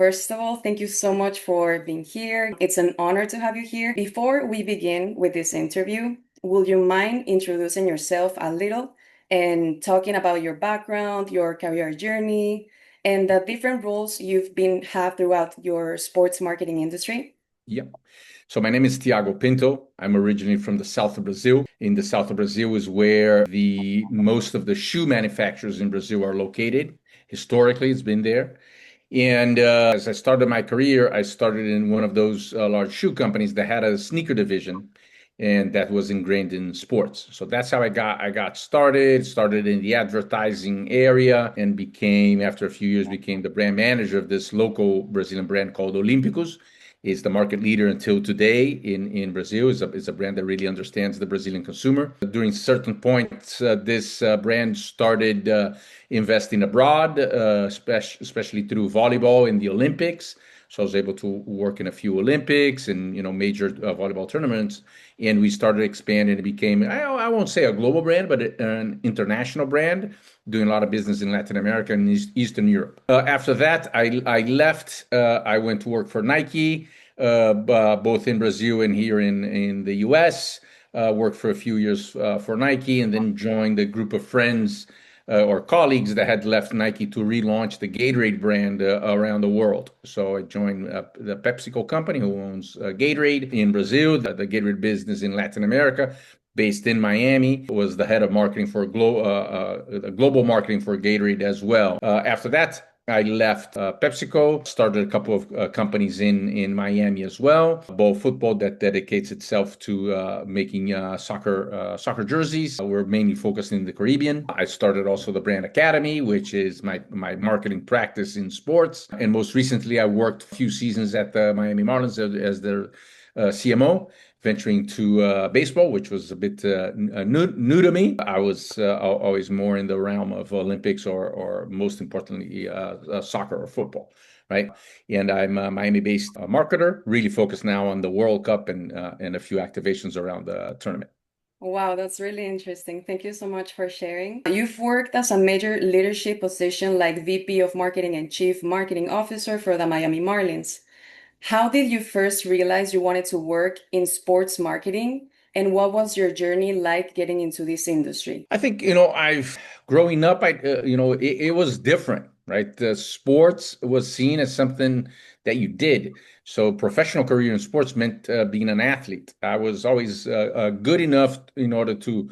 First of all, thank you so much for being here. It's an honor to have you here. Before we begin with this interview, will you mind introducing yourself a little and talking about your background, your career journey, and the different roles you've been have throughout your sports marketing industry? Yeah. So my name is Tiago Pinto. I'm originally from the south of Brazil. In the south of Brazil is where the most of the shoe manufacturers in Brazil are located. Historically, it's been there. And as I started my career, I started in one of those large shoe companies that had a sneaker division, and that was ingrained in sports. So that's how I got started. Started in the advertising area, and became after a few years became the brand manager of this local Brazilian brand called Olímpicos. Is the market leader until today in Brazil. Is a brand that really understands the Brazilian consumer. During certain points, this brand started investing abroad, especially through volleyball in the Olympics. So I was able to work in a few Olympics and major volleyball tournaments, and we started expanding. It became I won't say a global brand, but an international brand, doing a lot of business in Latin America and Eastern Europe. After that, I left. I went to work for Nike, both in Brazil and here in the US. Worked for a few years for Nike, and then joined a group of friends or colleagues that had left Nike to relaunch the Gatorade brand around the world. So I joined the PepsiCo company, who owns Gatorade in Brazil, the Gatorade business in Latin America, based in Miami. Was the head of marketing for global marketing for Gatorade as well. After that, I left PepsiCo, started a couple of companies in Miami as well. Ball Football, that dedicates itself to making soccer jerseys. We're mainly focused in the Caribbean. I started also the Brand Academy, which is my marketing practice in sports. And most recently, I worked a few seasons at the Miami Marlins as their CMO, venturing to baseball, which was a bit new to me. I was always more in the realm of Olympics or most importantly, soccer or football, right? And I'm a Miami-based marketer, really focused now on the World Cup and a few activations around the tournament. Wow, that's really interesting. Thank you so much for sharing. You've worked as a major leadership position like VP of Marketing and Chief Marketing Officer for the Miami Marlins. How did you first realize you wanted to work in sports marketing? And what was your journey like getting into this industry? I think, I've growing up, it was different, right? The sports was seen as something that you did. So professional career in sports meant being an athlete. I was always good enough in order to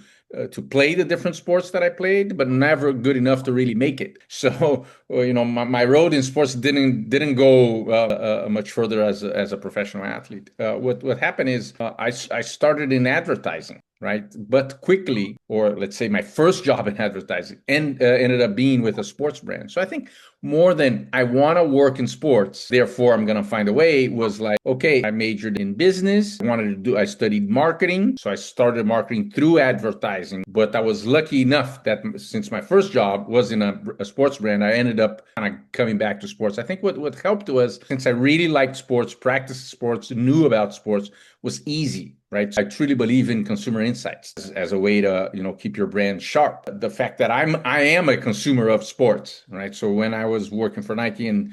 play the different sports that I played, but never good enough to really make it. So, my road in sports didn't go much further as a professional athlete. What happened is I started in advertising, right? But quickly, or let's say my first job in advertising, and ended up being with a sports brand. So I think more than I want to work in sports, therefore I'm going to find a way, was like, okay, I majored in business. I studied marketing. So I started marketing through advertising. But I was lucky enough that since my first job was in a sports brand, I ended up kind of coming back to sports. I think what helped was, since I really liked sports, practiced sports, knew about sports, was easy, right? I truly believe in consumer insights as a way to, keep your brand sharp. The fact that I am a consumer of sports, right? So when I was working for Nike and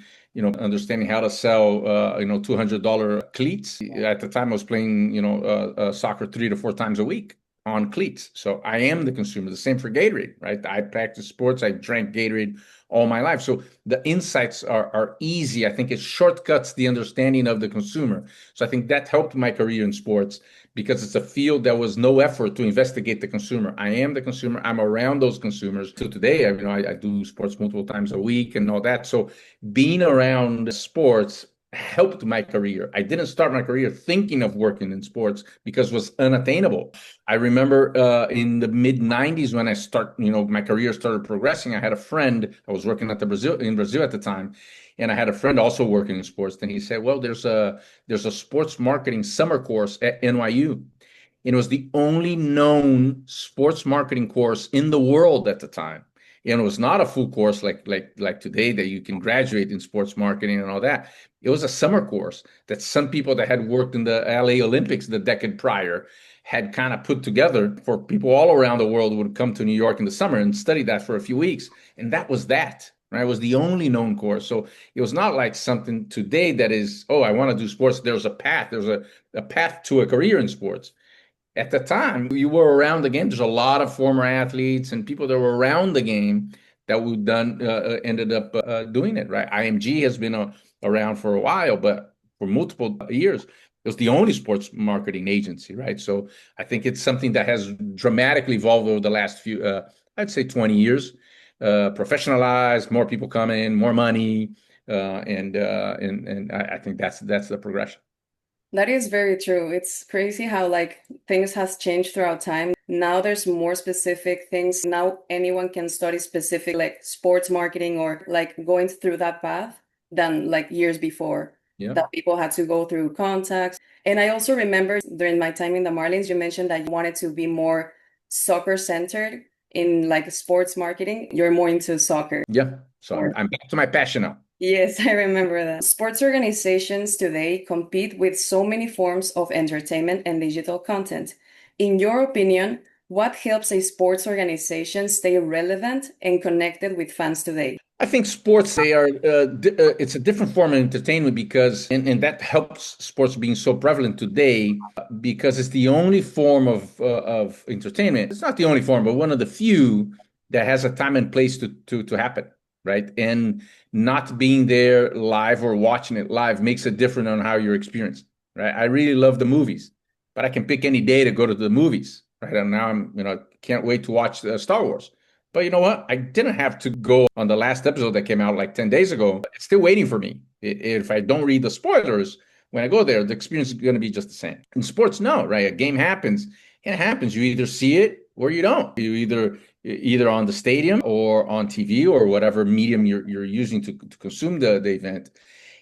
understanding how to sell, $200 cleats. At the time, I was playing, soccer 3 to 4 times a week on cleats. So I am the consumer. The same for Gatorade, right? I practice sports. I drank Gatorade all my life. So the insights are easy. I think it shortcuts the understanding of the consumer. So I think that helped my career in sports because it's a field that was no effort to investigate the consumer. I am the consumer. I'm around those consumers. To today, I do sports multiple times a week and all that. So being around sports helped my career. I didn't start my career thinking of working in sports because it was unattainable. I remember in the mid 90s when my career started progressing. I had a friend. I was working in Brazil at the time, and I had a friend also working in sports. And he said, "Well, there's a sports marketing summer course at NYU." And it was the only known sports marketing course in the world at the time. And it was not a full course like today that you can graduate in sports marketing and all that. It was a summer course that some people that had worked in the LA Olympics the decade prior had kind of put together for people all around the world who would come to New York in the summer and study that for a few weeks. And that was that. right? It was the only known course. So it was not like something today that is, oh, I want to do sports. There's a path. There's a path to a career in sports. At the time, you were around the game. There's a lot of former athletes and people that were around the game that would done ended up doing it, right? IMG has been around for a while, but for multiple years, it was the only sports marketing agency, right? So I think it's something that has dramatically evolved over the last few, I'd say 20 years, professionalized, more people come in, more money, and I think that's the progression. That is very true. It's crazy how like things has changed throughout time. Now there's more specific things. Now anyone can study specific like sports marketing or like going through that path than like years before Yeah. that people had to go through contacts. And I also remember during my time in the Marlins, you mentioned that you wanted to be more soccer centered in like sports marketing. You're more into soccer. Yeah. So I'm back to my passion now. Yes, I remember that. Sports organizations today compete with so many forms of entertainment and digital content. In your opinion, what helps a sports organization stay relevant and connected with fans today? I think sports, they are, it's a different form of entertainment because, and that helps sports being so prevalent today because it's the only form of entertainment. It's not the only form, but one of the few that has a time and place to happen, right? And not being there live or watching it live makes it different on how you're experienced, right? I really love the movies, but I can pick any day to go to the movies, right? And now can't wait to watch Star Wars. But you know what? I didn't have to go on the last episode that came out like 10 days ago. It's still waiting for me. If I don't read the spoilers, when I go there, the experience is going to be just the same. In sports, no, right? A game happens. It happens. You either see it or you don't. You either on the stadium or on TV or whatever medium you're using to consume the event.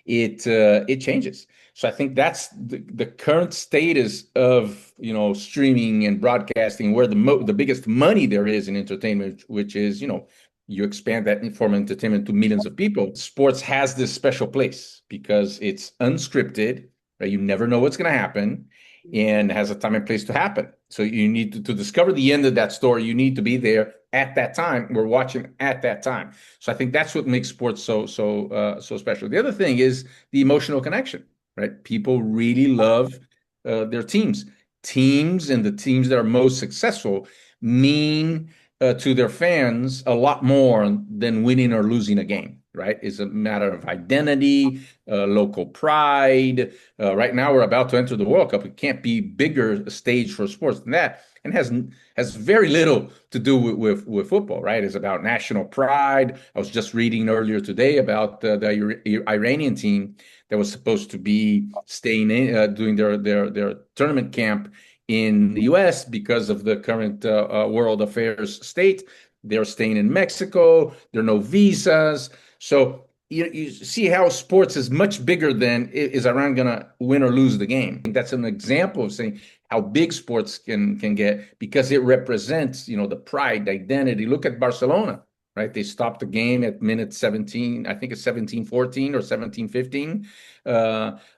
It changes. So I think that's the current status of streaming and broadcasting, where the biggest money there is in entertainment, which is you expand that form of entertainment to millions of people. Sports has this special place because it's unscripted, right? You never know what's going to happen, and has a time and place to happen. So you need to discover the end of that story. You need to be there at that time. We're watching at that time. So I think that's what makes sports so special. The other thing is the emotional connection, right? People really love their teams. Teams and the teams that are most successful mean to their fans a lot more than winning or losing a game, right? It's a matter of identity, local pride. Right now, we're about to enter the World Cup. It can't be bigger stage for sports than that, and has very little to do with football, right? It's about national pride. I was just reading earlier today about the Iranian team that was supposed to be staying in doing their tournament camp in the U.S. because of the current world affairs state. They're staying in Mexico. There are no visas. So you see how sports is much bigger than is Iran going to win or lose the game. That's an example of saying how big sports can get because it represents, the pride, the identity. Look at Barcelona, right? They stopped the game at minute 17. I think it's 17-14 or 17-15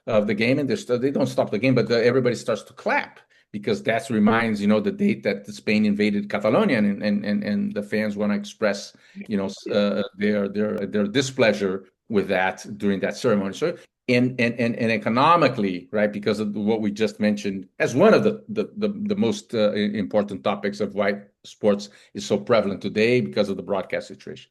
of the game, and they don't stop the game, but everybody starts to clap because that reminds the date that Spain invaded Catalonia, and the fans want to express their displeasure with that during that ceremony. So and economically, right, because of what we just mentioned as one of the most important topics of why sports is so prevalent today because of the broadcast situation.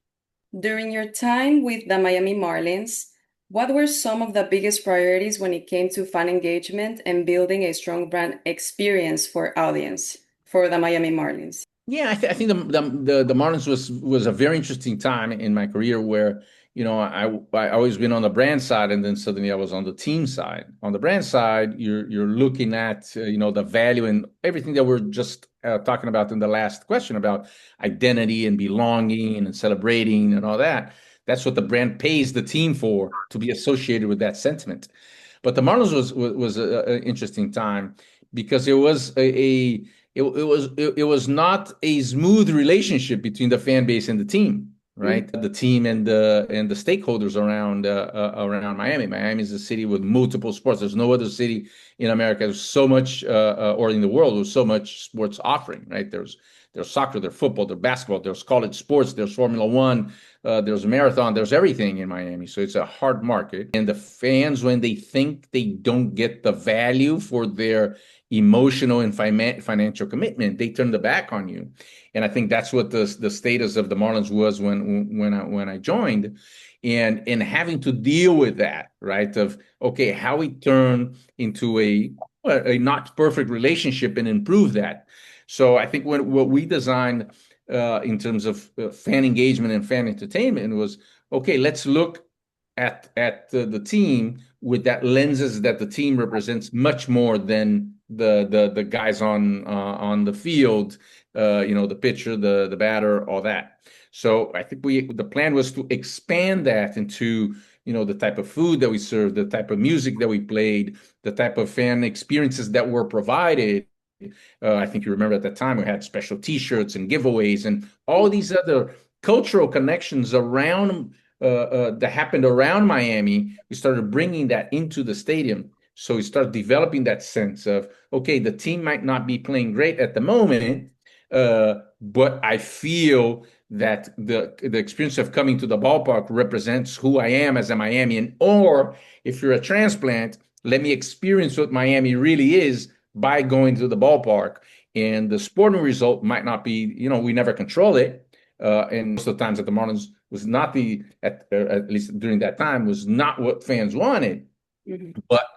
During your time with the Miami Marlins, what were some of the biggest priorities when it came to fan engagement and building a strong brand experience for audience for the Miami Marlins? Yeah, I think the Marlins was a very interesting time in my career where I always been on the brand side, and then suddenly I was on the team side. On the brand side, you're looking at the value and everything that we're just talking about in the last question about identity and belonging and celebrating and all that. That's what the brand pays the team for, to be associated with that sentiment. But the Marlins was an interesting time because it was not a smooth relationship between the fan base and the team, right? The team and the stakeholders around Miami. Miami is a city with multiple sports. There's no other city in America. There's so much, or in the world, with so much sports offering, right? There's soccer, there's football, there's basketball, there's college sports, there's Formula One, there's a marathon, there's everything in Miami. So it's a hard market. And the fans, when they think they don't get the value for their emotional and financial commitment, they turn the back on you. And I think that's what the status of the Marlins was when I joined, and having to deal with that, right? Of okay, how we turn into a not perfect relationship and improve that. So I think what we designed in terms of fan engagement and fan entertainment was okay. Let's look at the team with that lenses that the team represents much more than the guys on the field, the pitcher, the batter, all that. So I think the plan was to expand that into the type of food that we served, the type of music that we played, the type of fan experiences that were provided. I think you remember at that time we had special T-shirts and giveaways and all these other cultural connections around that happened around Miami. We started bringing that into the stadium. So we started developing that sense of, okay, the team might not be playing great at the moment, but I feel that the experience of coming to the ballpark represents who I am as a Miamian. Or if you're a transplant, let me experience what Miami really is by going to the ballpark. And the sporting result might not be, we never control it. And most of the times at the Marlins was not at least during that time, was not what fans wanted. Mhm. But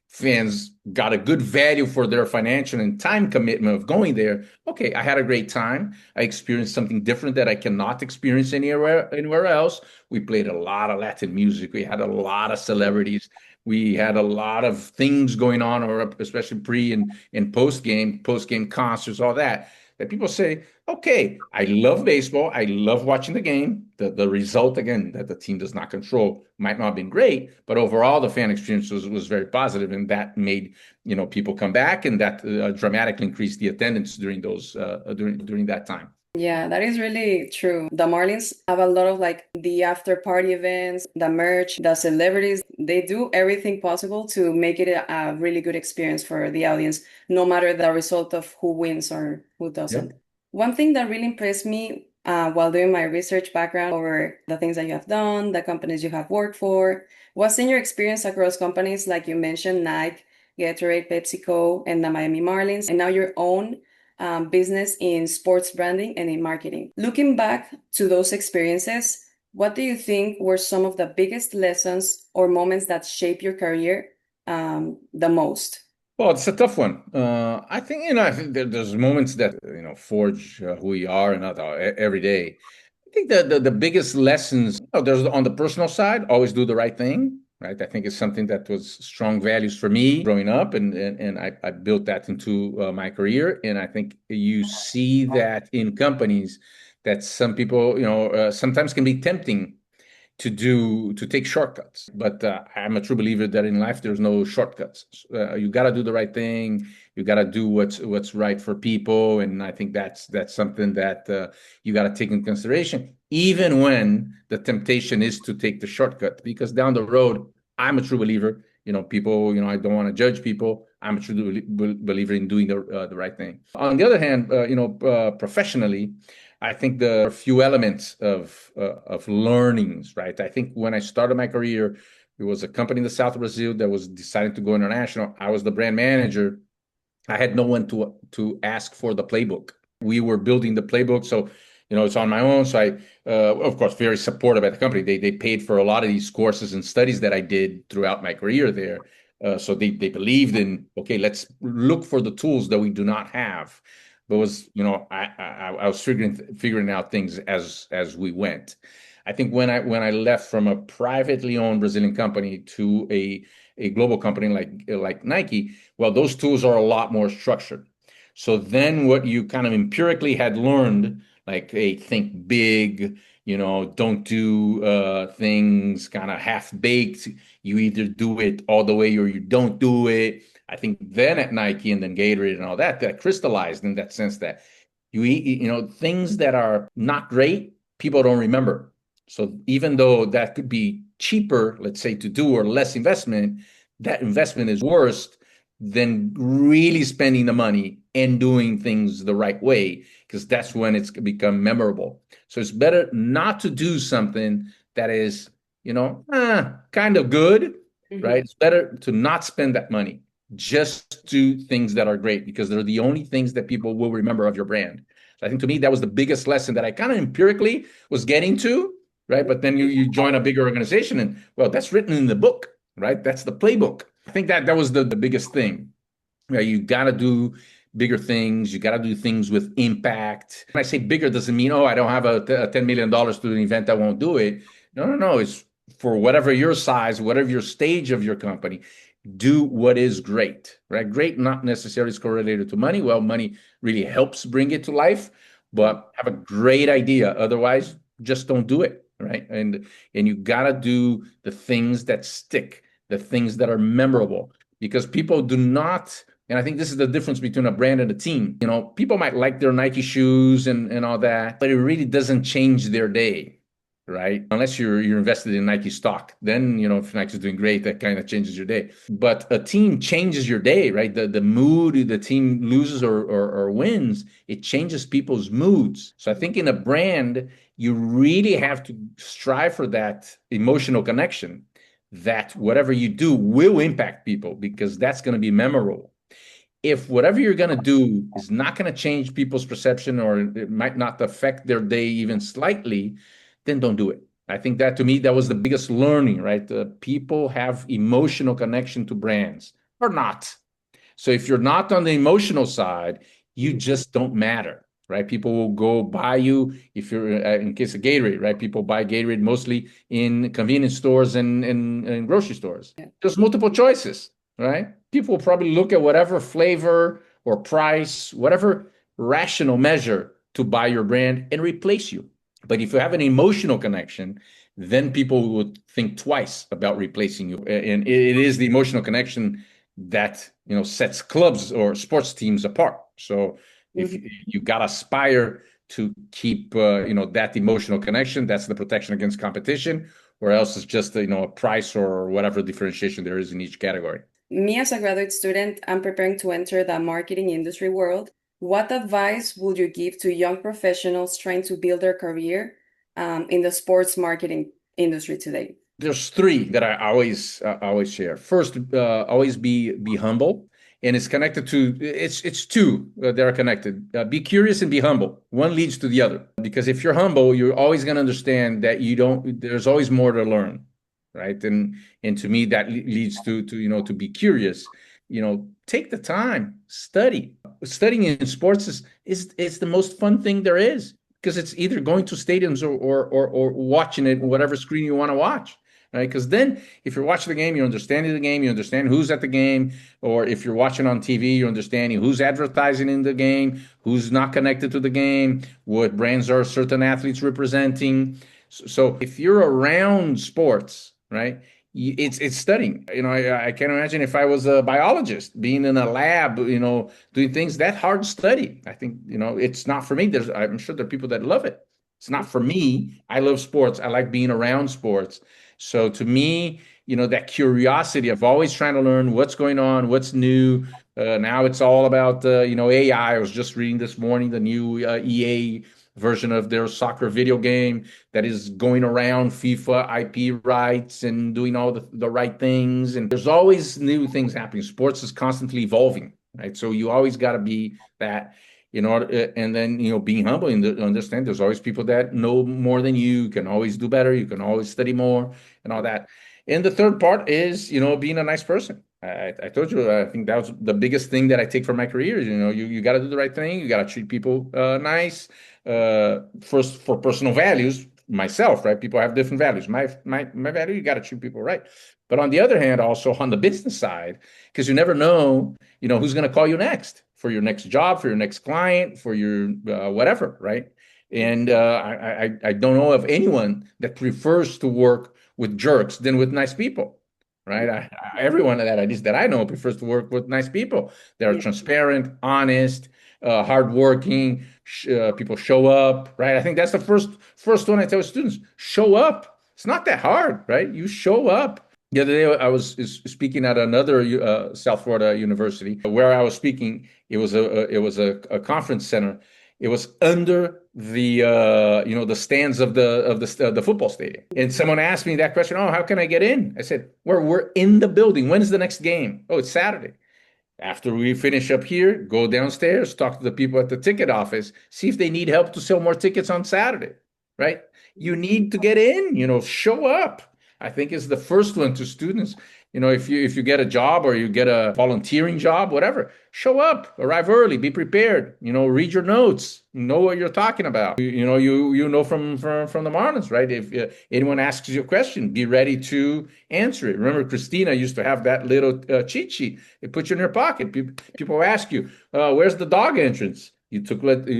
fans got a good value for their financial and time commitment of going there. Okay, I had a great time. I experienced something different that I cannot experience anywhere else. We played a lot of Latin music. We had a lot of celebrities. We had a lot of things going on, or especially pre and post game concerts, all that. That people say, okay, I love baseball. I love watching the game. The result, again, that the team does not control might not have been great, but overall the fan experience was very positive, and that made people come back, and that dramatically increased the attendance during that time. Yeah, that is really true. The Marlins have a lot of like the after party events, the merch, the celebrities. They do everything possible to make it a really good experience for the audience, no matter the result of who wins or who doesn't. Yep. One thing that really impressed me while doing my research background over the things that you have done, the companies you have worked for, was in your experience across companies like you mentioned, Nike, Gatorade, PepsiCo, and the Miami Marlins, and now your own business in sports branding and in marketing. Looking back to those experiences, what do you think were some of the biggest lessons or moments that shaped your career the most? Well, it's a tough one. I think there's moments that forge who we are and every day. I think the biggest lessons, there's on the personal side, always do the right thing, right? I think it's something that was strong values for me growing up, and I built that into my career. And I think you see that in companies that some people, sometimes can be tempting to take shortcuts. But I'm a true believer that in life there's no shortcuts. You got to do the right thing. You got to do what's right for people, and I think that's something that you got to take in consideration, even when the temptation is to take the shortcut. Because down the road, I'm a true believer. People. I don't want to judge people. I'm a true believer in doing the right thing. On the other hand, professionally, I think there are a few elements of learnings, right? I think when I started my career, it was a company in the south of Brazil that was deciding to go international. I was the brand manager. I had no one to ask for the playbook. We were building the playbook, so it's on my own. So of course, very supportive at the company. They paid for a lot of these courses and studies that I did throughout my career there. So they believed in, okay, let's look for the tools that we do not have. But I was figuring out things as we went. I think when I left from a privately owned Brazilian company to a global company like Nike, well, those tools are a lot more structured. So then what you kind of empirically had learned, like, hey, think big, don't do things kind of half baked. You either do it all the way or you don't do it. I think then at Nike and then Gatorade and all that crystallized in that sense that you eat, things that are not great, people don't remember. So even though that could be cheaper, let's say, to do or less investment, that investment is worse than really spending the money and doing things the right way, because that's when it's become memorable. So it's better not to do something that is, kind of good, right? Mhm. It's better to not spend that money. Just do things that are great because they're the only things that people will remember of your brand. So I think to me, that was the biggest lesson that I kind of empirically was getting to, right? But then you join a bigger organization and, well, that's written in the book, right? That's the playbook. I think that was the biggest thing. Right? You got to do bigger things. You got to do things with impact. When I say bigger, doesn't mean, oh, I don't have a $10 million to do an event, I won't do it. No, no, no. It's for whatever your size, whatever your stage of your company, do what is great, right? Great not necessarily is correlated to money. Well, money really helps bring it to life, but have a great idea. Otherwise, just don't do it, right? And you got to do the things that stick, the things that are memorable, because people do not. And I think this is the difference between a brand and a team. People might like their Nike shoes and all that, but it really doesn't change their day, right? Unless you're invested in Nike stock, then if Nike's doing great, that kind of changes your day. But a team changes your day, right? The mood the team loses or wins, it changes people's moods. So I think in a brand, you really have to strive for that emotional connection. That whatever you do will impact people because that's going to be memorable. If whatever you're going to do is not going to change people's perception or it might not affect their day even slightly, then don't do it. I think that to me, that was the biggest learning, right? People have emotional connection to brands or not. So if you're not on the emotional side, you just don't matter, right? People will go buy you if you're in case of Gatorade, right? People buy Gatorade mostly in convenience stores and grocery stores. Yeah. There's multiple choices, right? People will probably look at whatever flavor or price, whatever rational measure to buy your brand and replace you. But if you have an emotional connection, then people would think twice about replacing you. And it is the emotional connection that sets clubs or sports teams apart. So if Mhm. you got to aspire to keep that emotional connection, that's the protection against competition, or else it's just a price or whatever differentiation there is in each category. Me as a graduate student, I'm preparing to enter the marketing industry world. What advice would you give to young professionals trying to build their career in the sports marketing industry today? There's three that I always share. First, always be humble, and it's connected to it's two that are connected. Be curious and be humble. One leads to the other. Because if you're humble, you're always going to understand that you don't. There's always more to learn, right? And to me, that leads to be curious. Take the time, study. Studying in sports is the most fun thing there is because it's either going to stadiums or watching it on whatever screen you want to watch, right? Because then if you're watching the game, you're understanding the game, you understand who's at the game, or if you're watching on TV, you're understanding who's advertising in the game, who's not connected to the game, what brands are certain athletes representing. So if you're around sports, right? It's studying. I can't imagine if I was a biologist being in a lab, doing things that hard study. I think, it's not for me. I'm sure there are people that love it. It's not for me. I love sports. I like being around sports. So to me, that curiosity of always trying to learn what's going on, what's new. Now it's all about, AI. I was just reading this morning the new EA version of their soccer video game that is going around FIFA IP rights and doing all the right things. And there's always new things happening. Sports is constantly evolving, right? So you always got to be that. And then being humble and understand there's always people that know more than you, can always do better, you can always study more and all that. And the third part is being a nice person. I told you, I think that was the biggest thing that I take from my career. You got to do the right thing. You got to treat people nice. First, for personal values, myself, right? People have different values. My value, you got to treat people right. But on the other hand, also on the business side, because you never know, who's going to call you next for your next job, for your next client, for your whatever, right? And I don't know of anyone that prefers to work with jerks than with nice people, right? Everyone that at least that I know prefers to work with nice people. They're Yeah. transparent, honest, hardworking. People show up, right? I think that's the first one I tell students: show up. It's not that hard, right? You show up. The other day, I was speaking at another South Florida university where I was speaking. It was a conference center. It was under the the stands of the football stadium. And someone asked me that question. Oh, how can I get in? I said, we're in the building. When's the next game? Oh, it's Saturday. After we finish up here, go downstairs, talk to the people at the ticket office, see if they need help to sell more tickets on Saturday, right? You need to get in, show up. I think is the first one to students. If you get a job or you get a volunteering job, whatever, show up, arrive early, be prepared, read your notes, know what you're talking about. You know from the Marlins, right? If anyone asks you a question, be ready to answer it. Remember, Christina used to have that little cheat sheet. It puts you in your pocket. People ask you, "Where's the dog entrance?" You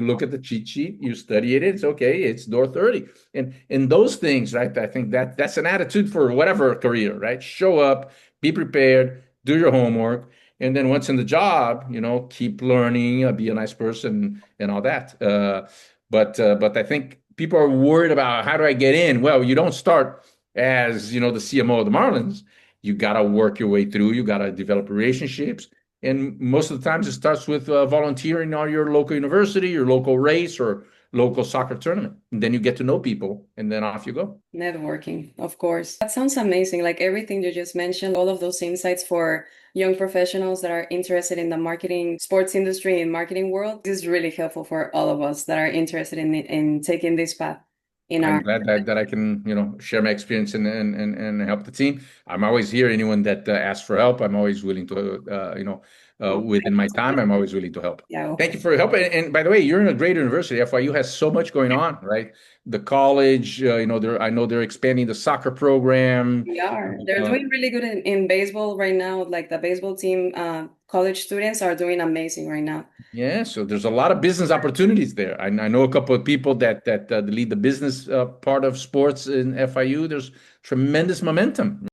look at the cheat sheet, you study it. It's okay. It's door 30, and those things, right? I think that's an attitude for whatever career, right? Show up, be prepared, do your homework, and then once in the job, keep learning, be a nice person, and all that. But I think people are worried about how do I get in? Well, you don't start as the CMO of the Marlins. You got to work your way through. You got to develop relationships. And most of the times it starts with volunteering on your local university, your local race, or local soccer tournament. And then you get to know people, and then off you go. Networking, of course. That sounds amazing. Like everything you just mentioned, all of those insights for young professionals that are interested in the marketing, sports industry, and marketing world. This is really helpful for all of us that are interested in taking this path in I'm our. glad that I can, share my experience and help the team. I'm always here. Anyone that asks for help, I'm always willing to, within Thank you my so time, much. I'm always willing to help. Yeah, Thank you for your help. And by the way, you're in a great university. FIU has so much going on, right? The college, I know they're expanding the soccer program. we are. They're Uh, doing really good in baseball right now. Like the baseball team, college students are doing amazing right now. Yeah, so there's a lot of business opportunities there. I know a couple of people that lead the business part of sports in FIU. There's tremendous momentum.